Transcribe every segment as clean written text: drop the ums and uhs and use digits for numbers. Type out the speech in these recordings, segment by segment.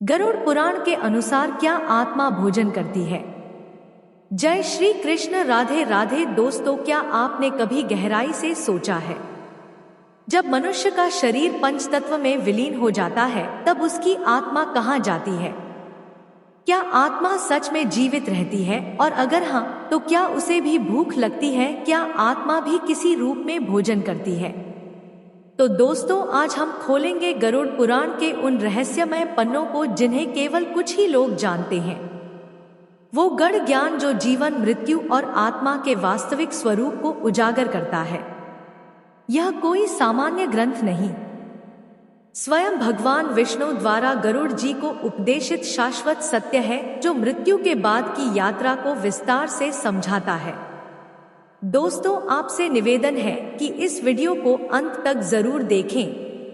गरुड़ पुराण के अनुसार क्या आत्मा भोजन करती है? जय श्री कृष्ण। राधे राधे दोस्तों, क्या आपने कभी गहराई से सोचा है, जब मनुष्य का शरीर पंच तत्व में विलीन हो जाता है तब उसकी आत्मा कहाँ जाती है? क्या आत्मा सच में जीवित रहती है, और अगर हाँ तो क्या उसे भी भूख लगती है? क्या आत्मा भी किसी रूप में भोजन करती है? तो दोस्तों, आज हम खोलेंगे गरुड़ पुराण के उन रहस्यमय पन्नों को जिन्हें केवल कुछ ही लोग जानते हैं। वो गढ़ ज्ञान जो जीवन, मृत्यु और आत्मा के वास्तविक स्वरूप को उजागर करता है। यह कोई सामान्य ग्रंथ नहीं, स्वयं भगवान विष्णु द्वारा गरुड़ जी को उपदेशित शाश्वत सत्य है, जो मृत्यु के बाद की यात्रा को विस्तार से समझाता है। दोस्तों, आपसे निवेदन है कि इस वीडियो को अंत तक जरूर देखें,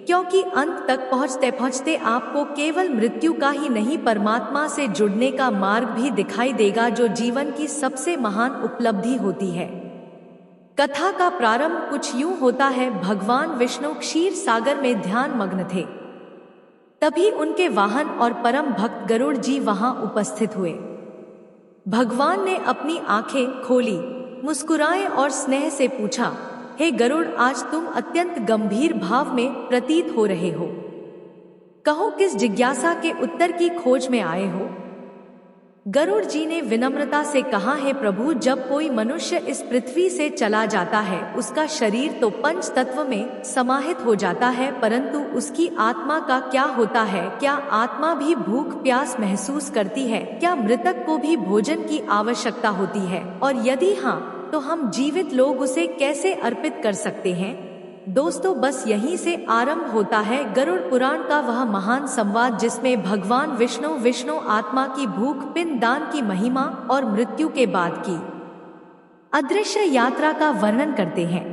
क्योंकि अंत तक पहुंचते पहुंचते आपको केवल मृत्यु का ही नहीं, परमात्मा से जुड़ने का मार्ग भी दिखाई देगा, जो जीवन की सबसे महान उपलब्धि होती है। कथा का प्रारंभ कुछ यूं होता है। भगवान विष्णु क्षीर सागर में ध्यान मग्न थे। तभी उनके वाहन और परम भक्त गरुड़ जी वहां उपस्थित हुए। भगवान ने अपनी आंखें खोली, मुस्कुराए और स्नेह से पूछा, हे गरुड़, आज तुम अत्यंत गंभीर भाव में प्रतीत हो रहे हो। कहो, किस जिज्ञासा के उत्तर की खोज में आए हो? गरुड़ जी ने विनम्रता से कहा, हे प्रभु, जब कोई मनुष्य इस पृथ्वी से चला जाता है उसका शरीर तो पंच तत्व में समाहित हो जाता है, परंतु उसकी आत्मा का क्या होता है? क्या आत्मा भी भूख प्यास महसूस करती है? क्या मृतक को भी भोजन की आवश्यकता होती है? और यदि हाँ, तो हम जीवित लोग उसे कैसे अर्पित कर सकते हैं? दोस्तों, बस यहीं से आरंभ होता है गरुड़ पुराण का वह महान संवाद, जिसमें भगवान विष्णु आत्मा की भूख, पिंड दान की महिमा और मृत्यु के बाद की अदृश्य यात्रा का वर्णन करते हैं।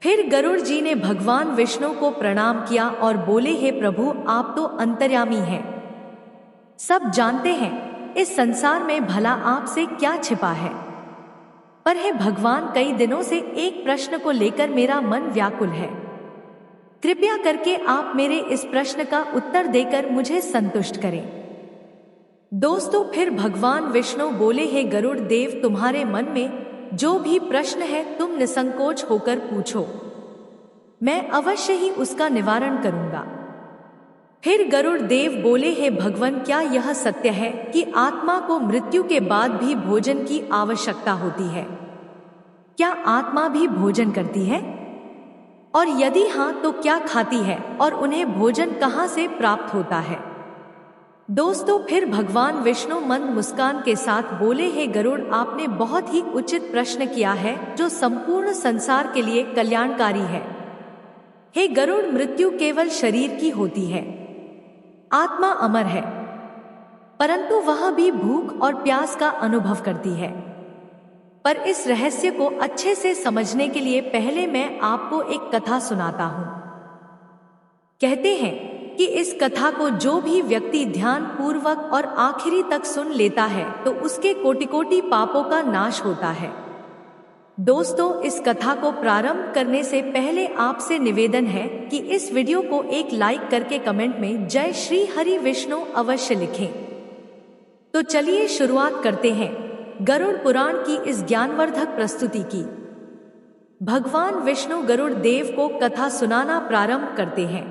फिर गरुड़ जी ने भगवान विष्णु को प्रणाम किया और बोले, हे प्रभु, आप तो अंतर्यामी हैं, सब जानते हैं, इस संसार में भला आपसे क्या छिपा है? पर हे भगवान, कई दिनों से एक प्रश्न को लेकर मेरा मन व्याकुल है। कृपया करके आप मेरे इस प्रश्न का उत्तर देकर मुझे संतुष्ट करें। दोस्तों, फिर भगवान विष्णु बोले, हे गरुड़ देव, तुम्हारे मन में जो भी प्रश्न है तुम निसंकोच होकर पूछो, मैं अवश्य ही उसका निवारण करूंगा। फिर गरुड़ देव बोले, हे भगवान, क्या यह सत्य है कि आत्मा को मृत्यु के बाद भी भोजन की आवश्यकता होती है? क्या आत्मा भी भोजन करती है? और यदि हाँ, तो क्या खाती है, और उन्हें भोजन कहाँ से प्राप्त होता है? दोस्तों, फिर भगवान विष्णु मंद मुस्कान के साथ बोले, हे गरुड़, आपने बहुत ही उचित प्रश्न किया है, जो संपूर्ण संसार के लिए कल्याणकारी है। हे गरुड़, मृत्यु केवल शरीर की होती है, आत्मा अमर है, परंतु वह भी भूख और प्यास का अनुभव करती है। पर इस रहस्य को अच्छे से समझने के लिए पहले मैं आपको एक कथा सुनाता हूँ। कहते हैं कि इस कथा को जो भी व्यक्ति ध्यान पूर्वक और आखिरी तक सुन लेता है तो उसके कोटि कोटि पापों का नाश होता है। दोस्तों, इस कथा को प्रारंभ करने से पहले आपसे निवेदन है कि इस वीडियो को एक लाइक करके कमेंट में जय श्री हरि विष्णु अवश्य लिखें। तो चलिए शुरुआत करते हैं गरुड़ पुराण की इस ज्ञानवर्धक प्रस्तुति की। भगवान विष्णु गरुड़ देव को कथा सुनाना प्रारंभ करते हैं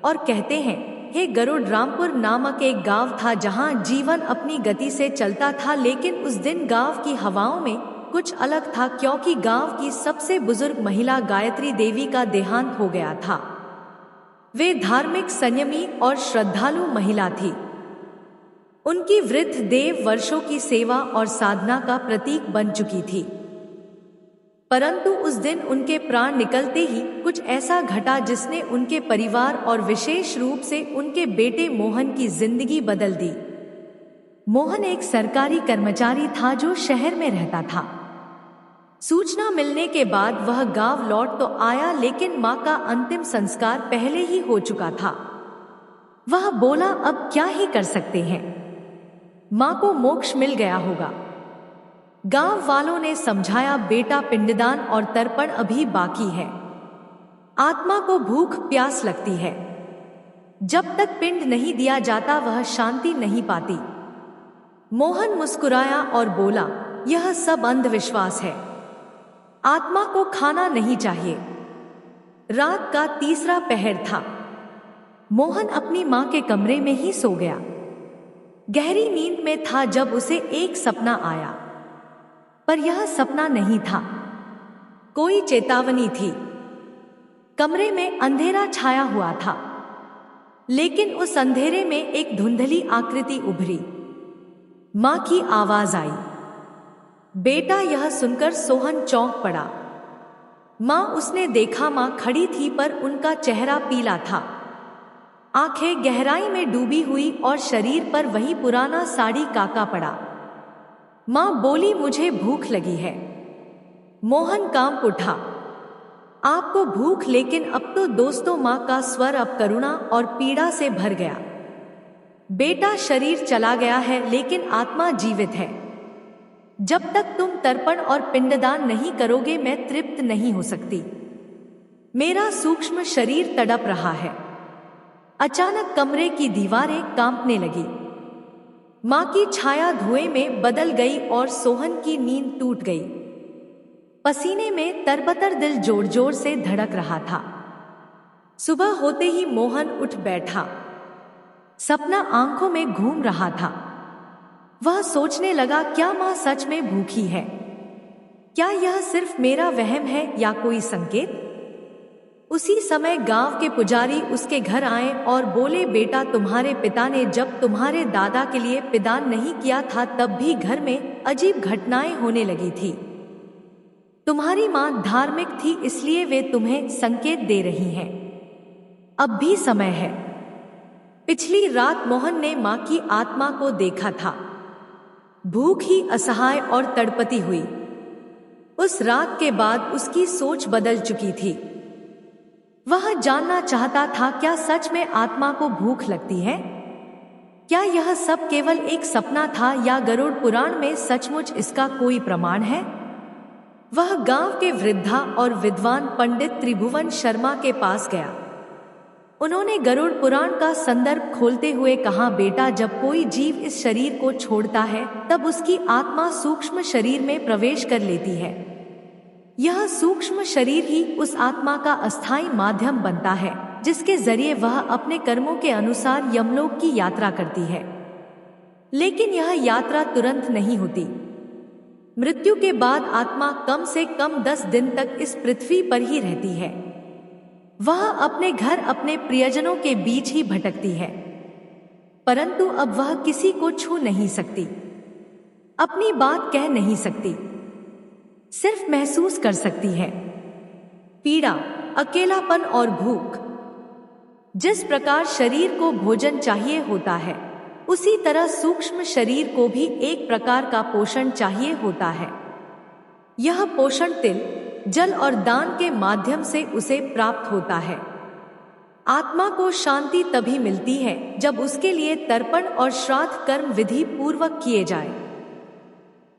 और कहते हैं, हे गरुड़, रामपुर नामक एक गांव था जहां जीवन अपनी गति से चलता था, लेकिन उस दिन गांव की हवाओं में कुछ अलग था, क्योंकि गांव की सबसे बुजुर्ग महिला गायत्री देवी का देहांत हो गया था। वे धार्मिक, संयमी और श्रद्धालु महिला थी। उनकी वृद्ध देव वर्षों की सेवा और साधना का प्रतीक बन चुकी थी, परंतु उस दिन उनके प्राण निकलते ही कुछ ऐसा घटा जिसने उनके परिवार और विशेष रूप से उनके बेटे मोहन की जिंदगी बदल दी। मोहन एक सरकारी कर्मचारी था जो शहर में रहता था। सूचना मिलने के बाद वह गांव लौट तो आया, लेकिन मां का अंतिम संस्कार पहले ही हो चुका था। वह बोला, अब क्या ही कर सकते हैं, मां को मोक्ष मिल गया होगा। गांव वालों ने समझाया, बेटा, पिंडदान और तर्पण अभी बाकी है, आत्मा को भूख प्यास लगती है। जब तक पिंड नहीं दिया जाता वह शांति नहीं पाती। मोहन मुस्कुराया और बोला, यह सब अंधविश्वास है। आत्मा को खाना नहीं चाहिए। रात का तीसरा पहर था। मोहन अपनी मां के कमरे में ही सो गया। गहरी नींद में था जब उसे एक सपना आया, पर यह सपना नहीं था, कोई चेतावनी थी। कमरे में अंधेरा छाया हुआ था, लेकिन उस अंधेरे में एक धुंधली आकृति उभरी। मां की आवाज आई, बेटा। यह सुनकर सोहन चौंक पड़ा। मां उसने देखा, मां खड़ी थी पर उनका चेहरा पीला था, आंखें गहराई में डूबी हुई और शरीर पर वही पुराना साड़ी काका पड़ा। मां बोली, मुझे भूख लगी है। मोहन कांप उठा, आपको भूख? लेकिन अब तो दोस्तों, मां का स्वर अब करुणा और पीड़ा से भर गया। बेटा, शरीर चला गया है लेकिन आत्मा जीवित है। जब तक तुम तर्पण और पिंडदान नहीं करोगे मैं तृप्त नहीं हो सकती। मेरा सूक्ष्म शरीर तड़प रहा है। अचानक कमरे की दीवारें कांपने लगी। मां की छाया धुएं में बदल गई और सोहन की नींद टूट गई। पसीने में तरबतर दिल जोर जोर से धड़क रहा था। सुबह होते ही मोहन उठ बैठा। सपना आंखों में घूम रहा था। वह सोचने लगा, क्या मां सच में भूखी है? क्या यह सिर्फ मेरा वहम है या कोई संकेत? उसी समय गांव के पुजारी उसके घर आए और बोले, बेटा, तुम्हारे पिता ने जब तुम्हारे दादा के लिए पिदान नहीं किया था तब भी घर में अजीब घटनाएं होने लगी थी। तुम्हारी मां धार्मिक थी, इसलिए वे तुम्हें संकेत दे रही हैं। अब भी समय है। पिछली रात मोहन ने मां की आत्मा को देखा था, भूख ही असहाय और तड़पती हुई। उस रात के बाद उसकी सोच बदल चुकी थी। वह जानना चाहता था, क्या सच में आत्मा को भूख लगती है? क्या यह सब केवल एक सपना था या गरुड़ पुराण में सचमुच इसका कोई प्रमाण है? वह गांव के वृद्धा और विद्वान पंडित त्रिभुवन शर्मा के पास गया। उन्होंने गरुड़ पुराण का संदर्भ खोलते हुए कहा, बेटा, जब कोई जीव इस शरीर को छोड़ता है तब उसकी आत्मा सूक्ष्म शरीर में प्रवेश कर लेती है। यह सूक्ष्म शरीर ही उस आत्मा का अस्थायी माध्यम बनता है जिसके जरिए वह अपने कर्मों के अनुसार यमलोक की यात्रा करती है। लेकिन यह यात्रा तुरंत नहीं होती। मृत्यु के बाद आत्मा कम से कम 10 दिन तक इस पृथ्वी पर ही रहती है। वह अपने घर, अपने प्रियजनों के बीच ही भटकती है, परंतु अब वह किसी को छू नहीं सकती, अपनी बात कह नहीं सकती, सिर्फ महसूस कर सकती है पीड़ा, अकेलापन और भूख। जिस प्रकार शरीर को भोजन चाहिए होता है, उसी तरह सूक्ष्म शरीर को भी एक प्रकार का पोषण चाहिए होता है। यह पोषण तिल, जल और दान के माध्यम से उसे प्राप्त होता है। आत्मा को शांति तभी मिलती है जब उसके लिए तर्पण और श्राद्ध कर्म विधि पूर्वक किए जाए।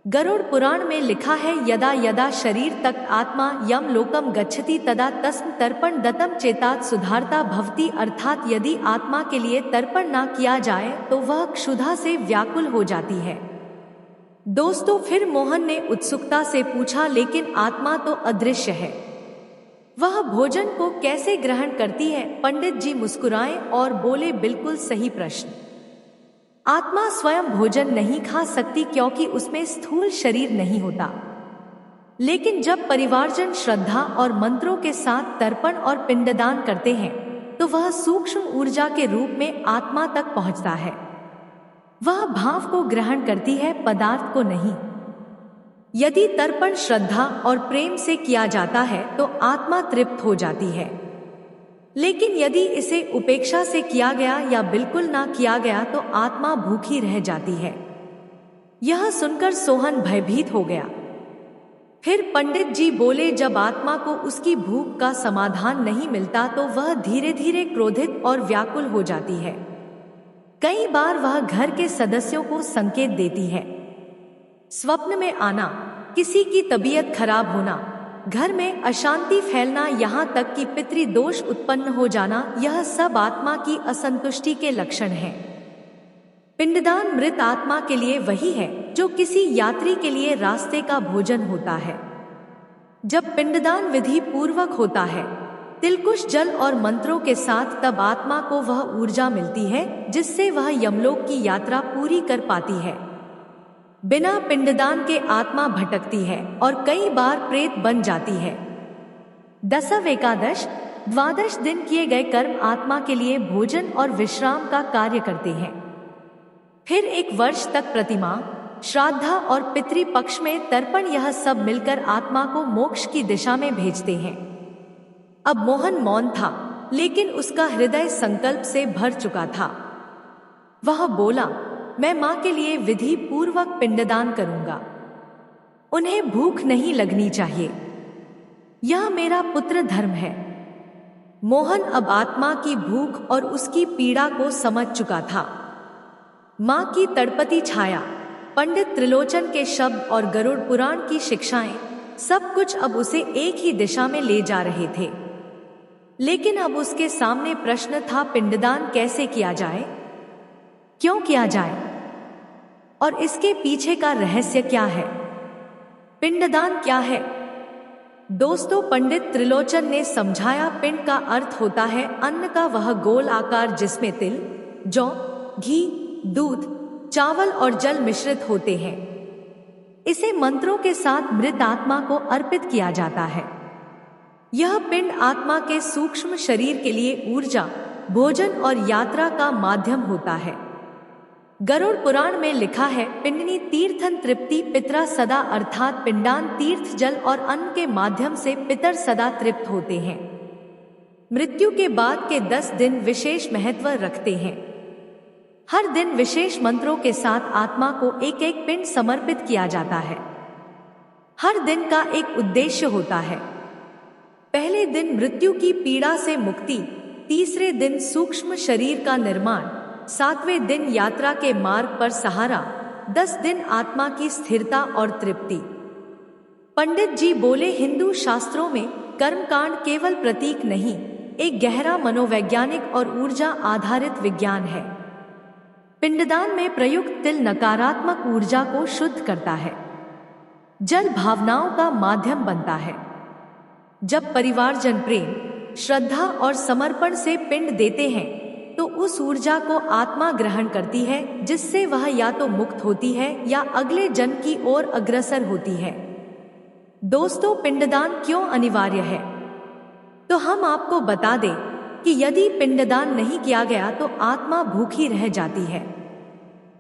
गरुड़ पुराण में लिखा है, यदा यदा शरीर तक आत्मा यम लोकम गच्छति तदा तस्म तर्पण दत्तम चेतात सुधारता भवति। अर्थात यदि आत्मा के लिए तर्पण ना किया जाए तो वह क्षुधा से व्याकुल हो जाती है। दोस्तों, फिर मोहन ने उत्सुकता से पूछा, लेकिन आत्मा तो अदृश्य है, वह भोजन को कैसे ग्रहण करती है? पंडित जी मुस्कुराए और बोले, बिल्कुल सही प्रश्न। आत्मा स्वयं भोजन नहीं खा सकती क्योंकि उसमें स्थूल शरीर नहीं होता। लेकिन जब परिवारजन श्रद्धा और मंत्रों के साथ तर्पण और पिंडदान करते हैं तो वह सूक्ष्म ऊर्जा के रूप में आत्मा तक पहुंचता है। वह भाव को ग्रहण करती है, पदार्थ को नहीं। यदि तर्पण श्रद्धा और प्रेम से किया जाता है तो आत्मा तृप्त हो जाती है, लेकिन यदि इसे उपेक्षा से किया गया या बिल्कुल ना किया गया तो आत्मा भूखी रह जाती है। यह सुनकर सोहन भयभीत हो गया। फिर पंडित जी बोले, जब आत्मा को उसकी भूख का समाधान नहीं मिलता तो वह धीरे धीरे क्रोधित और व्याकुल हो जाती है। कई बार वह घर के सदस्यों को संकेत देती है, स्वप्न में आना, किसी की तबीयत खराब होना, घर में अशांति फैलना, यहाँ तक कि पितृदोष उत्पन्न हो जाना, यह सब आत्मा की असंतुष्टि के लक्षण हैं। पिंडदान मृत आत्मा के लिए वही है जो किसी यात्री के लिए रास्ते का भोजन होता है। जब पिंडदान विधि पूर्वक होता है, तिलकुश जल और मंत्रों के साथ, तब आत्मा को वह ऊर्जा मिलती है जिससे वह यमलोक की यात्रा पूरी कर पाती है। बिना पिंडदान के आत्मा भटकती है और कई बार प्रेत बन जाती है। दशम एकादश, द्वादश दिन किए गए कर्म आत्मा के लिए भोजन और विश्राम का कार्य करते हैं। फिर 1 वर्ष तक प्रतिमा, श्राद्धा और पितृपक्ष में तर्पण, यह सब मिलकर आत्मा को मोक्ष की दिशा में भेजते हैं। अब मोहन मौन था, लेकिन उसका हृदय संकल्प से भर चुका था। वह बोला, मैं मां के लिए विधि पूर्वक पिंडदान करूंगा। उन्हें भूख नहीं लगनी चाहिए, यह मेरा पुत्र धर्म है। मोहन अब आत्मा की भूख और उसकी पीड़ा को समझ चुका था। मां की तड़पती छाया, पंडित त्रिलोचन के शब्द और गरुड़ पुराण की शिक्षाएं, सब कुछ अब उसे एक ही दिशा में ले जा रहे थे। लेकिन अब उसके सामने प्रश्न था, पिंडदान कैसे किया जाए, क्यों किया जाए, और इसके पीछे का रहस्य क्या है? पिंडदान क्या है? दोस्तों, पंडित त्रिलोचन ने समझाया, पिंड का अर्थ होता है अन्न का वह गोल आकार जिसमें तिल, जौ, घी, दूध, चावल और जल मिश्रित होते हैं। इसे मंत्रों के साथ मृत आत्मा को अर्पित किया जाता है। यह पिंड आत्मा के सूक्ष्म शरीर के लिए ऊर्जा, भोजन और यात्रा का माध्यम होता है। गरुड़ पुराण में लिखा है, पिंडनी तीर्थन तृप्ति पितरा सदा, अर्थात पिंडान तीर्थ, जल और अन्न के माध्यम से पितर सदा तृप्त होते हैं। मृत्यु के बाद के 10 दिन विशेष महत्व रखते हैं। हर दिन विशेष मंत्रों के साथ आत्मा को एक एक पिंड समर्पित किया जाता है। हर दिन का एक उद्देश्य होता है। पहले दिन मृत्यु की पीड़ा से मुक्ति, तीसरे दिन सूक्ष्म शरीर का निर्माण, 7वें दिन यात्रा के मार्ग पर सहारा, 10 दिन आत्मा की स्थिरता और तृप्ति। पंडित जी बोले, हिंदू शास्त्रों में कर्मकांड केवल प्रतीक नहीं, एक गहरा मनोवैज्ञानिक और ऊर्जा आधारित विज्ञान है। पिंडदान में प्रयुक्त तिल नकारात्मक ऊर्जा को शुद्ध करता है। जल भावनाओं का माध्यम बनता है। जब परिवारजन प्रेम, श्रद्धा और समर्पण से पिंड देते हैं तो उस ऊर्जा को आत्मा ग्रहण करती है, जिससे वह या तो मुक्त होती है या अगले जन्म की ओर अग्रसर होती है। दोस्तों, पिंडदान क्यों अनिवार्य है? तो हम आपको बता दें कि यदि पिंडदान नहीं किया गया तो आत्मा भूखी रह जाती है,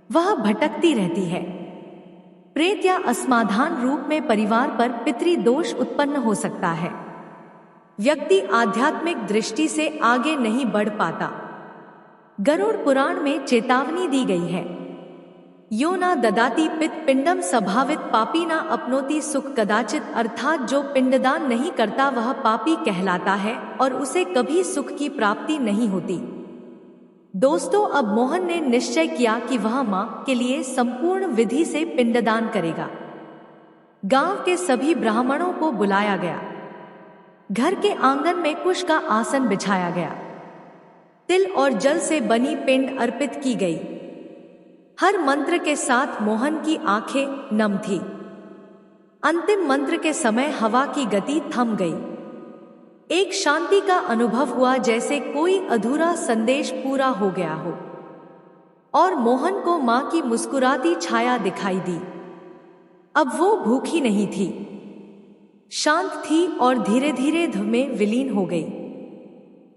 वह भटकती रहती है। प्रेत या असमाधान रूप में परिवार पर पितृदोष उत्पन्न हो सकता है। व्यक्ति आध्यात्मिक दृष्टि से आगे नहीं बढ़ पाता। गरुड़ पुराण में चेतावनी दी गई है, यो ना ददाति पित पिंडम स्वभावित पापी ना अपनोति सुख कदाचित, अर्थात जो पिंडदान नहीं करता वह पापी कहलाता है और उसे कभी सुख की प्राप्ति नहीं होती। दोस्तों, अब मोहन ने निश्चय किया कि वह मां के लिए संपूर्ण विधि से पिंडदान करेगा। गांव के सभी ब्राह्मणों को बुलाया गया। घर के आंगन में कुश का आसन बिछाया गया। तिल और जल से बनी पिंड अर्पित की गई। हर मंत्र के साथ मोहन की आंखें नम थी। अंतिम मंत्र के समय हवा की गति थम गई। एक शांति का अनुभव हुआ, जैसे कोई अधूरा संदेश पूरा हो गया हो, और मोहन को मां की मुस्कुराती छाया दिखाई दी। अब वो भूखी नहीं थी, शांत थी और धीरे धीरे धुएं में विलीन हो गई।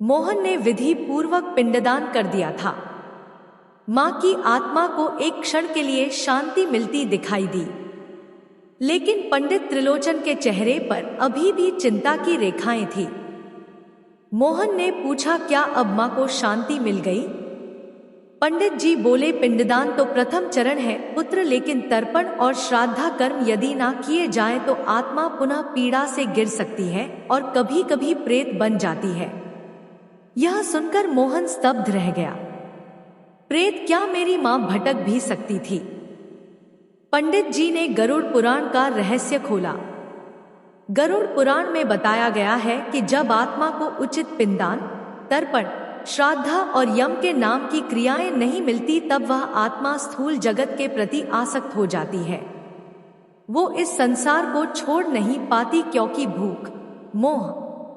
मोहन ने विधि पूर्वक पिंडदान कर दिया था। मां की आत्मा को एक क्षण के लिए शांति मिलती दिखाई दी, लेकिन पंडित त्रिलोचन के चेहरे पर अभी भी चिंता की रेखाएं थी। मोहन ने पूछा, क्या अब मां को शांति मिल गई? पंडित जी बोले, पिंडदान तो प्रथम चरण है पुत्र, लेकिन तर्पण और श्राद्धा कर्म यदि ना किए जाए तो आत्मा पुनः पीड़ा से गिर सकती है और कभी कभी प्रेत बन जाती है। यह सुनकर मोहन स्तब्ध रह गया। प्रेत क्या? मेरी मां भटक भी सकती थी। पंडित जी ने गरुड़ पुराण का रहस्य खोला। गरुड़ पुराण में बताया गया है कि जब आत्मा को उचित पिंडदान, तर्पण, श्राद्धा और यम के नाम की क्रियाएं नहीं मिलती तब वह आत्मा स्थूल जगत के प्रति आसक्त हो जाती है। वो इस संसार को छोड़ नहीं पाती क्योंकि भूख, मोह,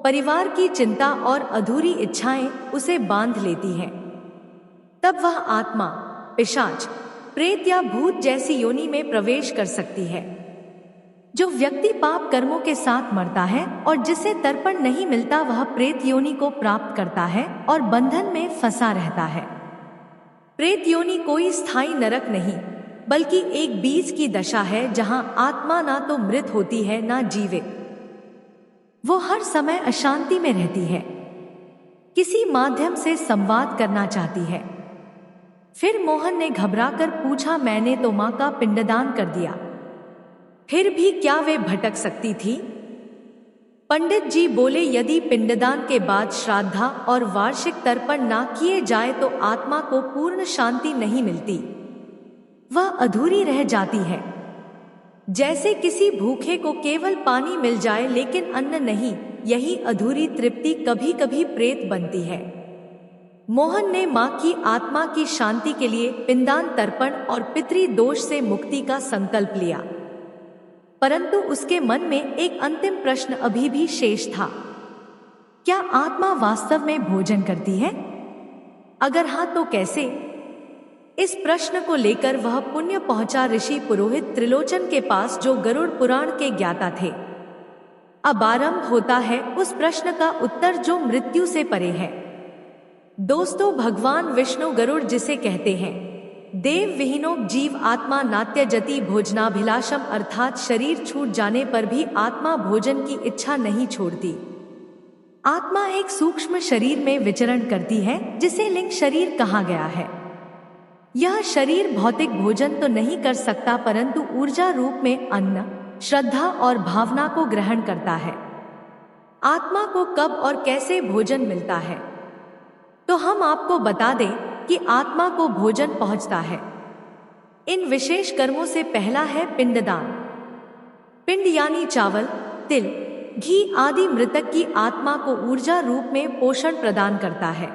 परिवार की चिंता और अधूरी इच्छाएं उसे बांध लेती हैं। तब वह आत्मा पिशाच, प्रेत या भूत जैसी योनि में प्रवेश कर सकती है। जो व्यक्ति पाप कर्मों के साथ मरता है और जिसे तर्पण नहीं मिलता वह प्रेत योनि को प्राप्त करता है और बंधन में फंसा रहता है। प्रेत योनि कोई स्थायी नरक नहीं बल्कि एक बीज की दशा है जहां आत्मा ना तो मृत होती है ना जीवित। वो हर समय अशांति में रहती है, किसी माध्यम से संवाद करना चाहती है। फिर मोहन ने घबराकर पूछा, मैंने तो मां का पिंडदान कर दिया, फिर भी क्या वे भटक सकती थी? पंडित जी बोले, यदि पिंडदान के बाद श्राद्धा और वार्षिक तर्पण ना किए जाए तो आत्मा को पूर्ण शांति नहीं मिलती, वह अधूरी रह जाती है। जैसे किसी भूखे को केवल पानी मिल जाए लेकिन अन्न नहीं, यही अधूरी तृप्ति कभी कभी प्रेत बनती है। मोहन ने मां की आत्मा की शांति के लिए पिंडदान, तर्पण और पितृ दोष से मुक्ति का संकल्प लिया, परंतु उसके मन में एक अंतिम प्रश्न अभी भी शेष था। क्या आत्मा वास्तव में भोजन करती है? अगर हाँ तो कैसे? इस प्रश्न को लेकर वह पुण्य पहुंचा ऋषि पुरोहित त्रिलोचन के पास जो गरुड़ पुराण के ज्ञाता थे। अब आरंभ होता है उस प्रश्न का उत्तर जो मृत्यु से परे है। दोस्तों, भगवान विष्णु गरुड़ जिसे कहते हैं देव विहीनो जीव आत्मा नात्य जति भोजनाभिलाषम, अर्थात शरीर छूट जाने पर भी आत्मा भोजन की इच्छा नहीं छोड़ती। आत्मा एक सूक्ष्म शरीर में विचरण करती है जिसे लिंग शरीर कहा गया है। यह शरीर भौतिक भोजन तो नहीं कर सकता परंतु ऊर्जा रूप में अन्न, श्रद्धा और भावना को ग्रहण करता है। आत्मा को कब और कैसे भोजन मिलता है तो हम आपको बता दें कि आत्मा को भोजन पहुंचता है इन विशेष कर्मों से। पहला है पिंडदान। पिंड यानी चावल, तिल, घी आदि मृतक की आत्मा को ऊर्जा रूप में पोषण प्रदान करता है।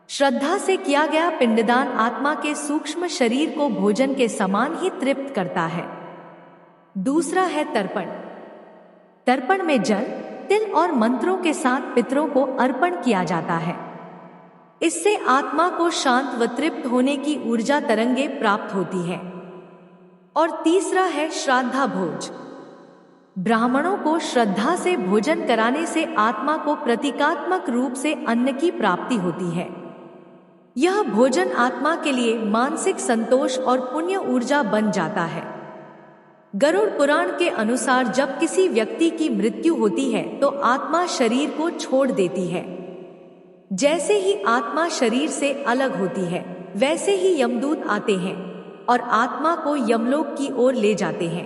श्रद्धा से किया गया पिंडदान आत्मा के सूक्ष्म शरीर को भोजन के समान ही तृप्त करता है। दूसरा है तर्पण। तर्पण में जल, तिल और मंत्रों के साथ पितरों को अर्पण किया जाता है। इससे आत्मा को शांत व तृप्त होने की ऊर्जा तरंगे प्राप्त होती है। और तीसरा है श्राद्धा भोज। ब्राह्मणों को श्रद्धा से भोजन कराने से आत्मा को प्रतीकात्मक रूप से अन्न की प्राप्ति होती है। यह भोजन आत्मा के लिए मानसिक संतोष और पुण्य ऊर्जा बन जाता है। गरुड़ पुराण के अनुसार जब किसी व्यक्ति की मृत्यु होती है तो आत्मा शरीर को छोड़ देती है। जैसे ही आत्मा शरीर से अलग होती है वैसे ही यमदूत आते हैं और आत्मा को यमलोक की ओर ले जाते हैं।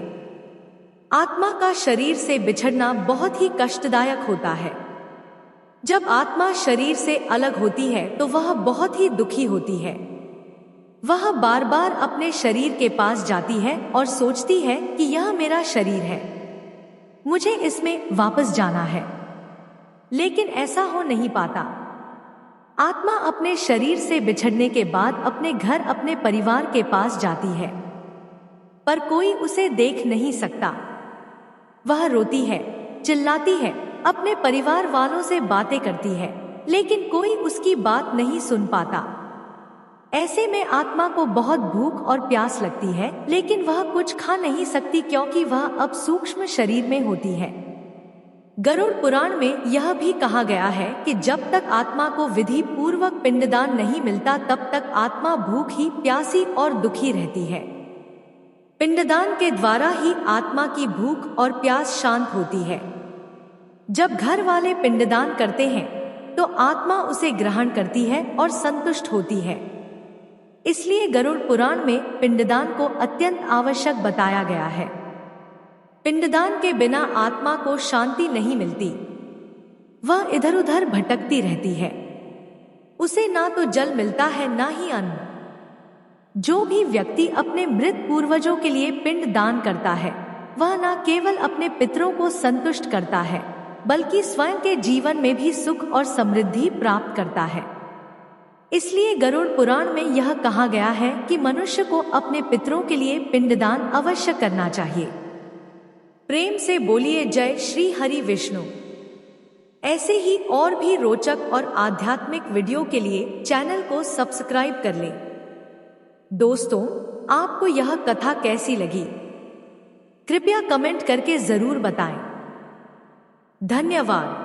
आत्मा का शरीर से बिछड़ना बहुत ही कष्टदायक होता है। जब आत्मा शरीर से अलग होती है तो वह बहुत ही दुखी होती है। वह बार बार अपने शरीर के पास जाती है और सोचती है कि यह मेरा शरीर है, मुझे इसमें वापस जाना है, लेकिन ऐसा हो नहीं पाता। आत्मा अपने शरीर से बिछड़ने के बाद अपने घर, अपने परिवार के पास जाती है, पर कोई उसे देख नहीं सकता। वह रोती है, चिल्लाती है, अपने परिवार वालों से बातें करती है, लेकिन कोई उसकी बात नहीं सुन पाता। ऐसे में आत्मा को बहुत भूख और प्यास लगती है, लेकिन वह कुछ खा नहीं सकती क्योंकि वह अब सूक्ष्म शरीर में होती है। गरुड़ पुराण में यह भी कहा गया है कि जब तक आत्मा को विधि पूर्वक पिंडदान नहीं मिलता तब तक आत्मा भूखी, प्यासी और दुखी रहती है। पिंडदान के द्वारा ही आत्मा की भूख और प्यास शांत होती है। जब घर वाले पिंडदान करते हैं तो आत्मा उसे ग्रहण करती है और संतुष्ट होती है। इसलिए गरुड़ पुराण में पिंडदान को अत्यंत आवश्यक बताया गया है। पिंडदान के बिना आत्मा को शांति नहीं मिलती, वह इधर उधर भटकती रहती है। उसे ना तो जल मिलता है ना ही अन्न। जो भी व्यक्ति अपने मृत पूर्वजों के लिए पिंड दान करता है वह न केवल अपने पितरों को संतुष्ट करता है बल्कि स्वयं के जीवन में भी सुख और समृद्धि प्राप्त करता है। इसलिए गरुड़ पुराण में यह कहा गया है कि मनुष्य को अपने पितरों के लिए पिंडदान अवश्य करना चाहिए। प्रेम से बोलिए जय श्री हरि विष्णु। ऐसे ही और भी रोचक और आध्यात्मिक वीडियो के लिए चैनल को सब्सक्राइब कर लें। दोस्तों, आपको यह कथा कैसी लगी कृपया कमेंट करके जरूर बताएं। धन्यवाद।